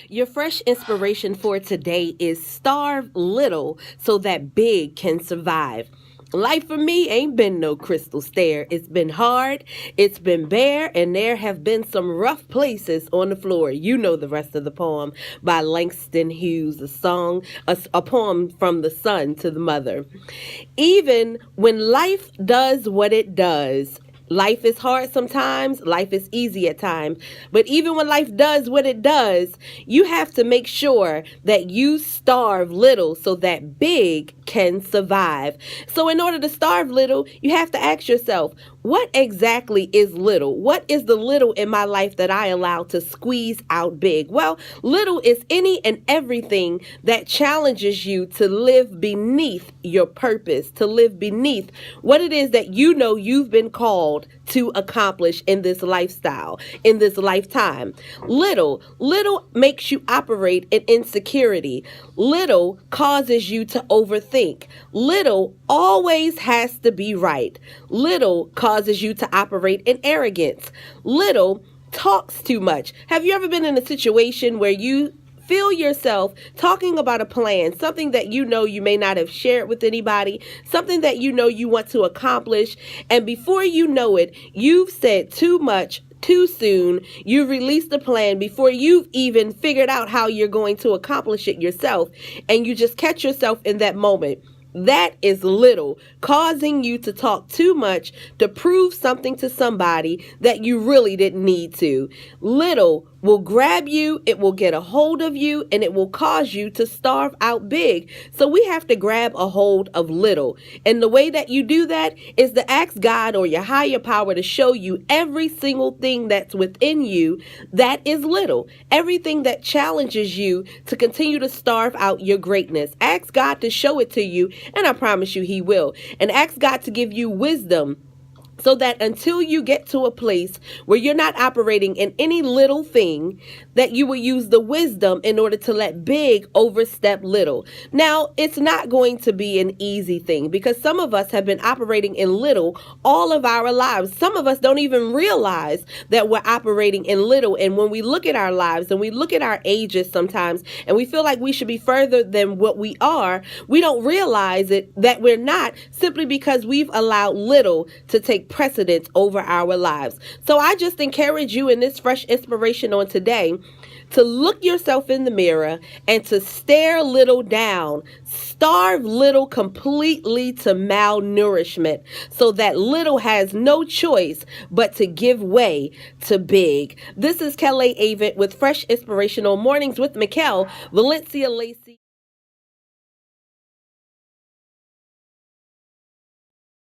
Your fresh inspiration for today is starve little so that big can survive. Life for me ain't been no crystal stair. It's been hard, it's been bare, and there have been some rough places on the floor. You know the rest of the poem by Langston Hughes, a poem from the son to the mother. Even when life does what it does, life is hard sometimes, life is easy at times. But even when life does what it does, you have to make sure that you starve little so that big can survive. So in order to starve little, you have to ask yourself, what exactly is little? What is the little in my life that I allow to squeeze out big? Well, little is any and everything that challenges you to live beneath your purpose, to live beneath what it is that you know you've been called to accomplish in this lifestyle, in this lifetime. Little makes you operate in insecurity. Little causes you to overthink. Little always has to be right. Little causes you to operate in arrogance. Little talks too much. Have you ever been in a situation where you feel yourself talking about a plan, something that you know you may not have shared with anybody, something that you know you want to accomplish, and before you know it, you've said too much too soon. You've released the plan before you've even figured out how you're going to accomplish it yourself, and you just catch yourself in that moment. That is little, causing you to talk too much to prove something to somebody that you really didn't need to. Little will grab you, it will get a hold of you, and it will cause you to starve out big. So we have to grab a hold of little. And the way that you do that is to ask God or your higher power to show you every single thing that's within you that is little. Everything that challenges you to continue to starve out your greatness. Ask God to show it to you, and I promise you He will. And ask God to give you wisdom, so that until you get to a place where you're not operating in any little thing, that you will use the wisdom in order to let big overstep little. Now, it's not going to be an easy thing because some of us have been operating in little all of our lives. Some of us don't even realize that we're operating in little. And when we look at our lives and we look at our ages sometimes and we feel like we should be further than what we are, we don't realize it that we're not, simply because we've allowed little to take precedence over our lives. So I just encourage you in this fresh inspiration on today to look yourself in the mirror and to stare little down, starve little completely to malnourishment, so that little has no choice but to give way to big. This is Kelly Avent with Fresh Inspirational Mornings with Mikkel Valencia Lacey.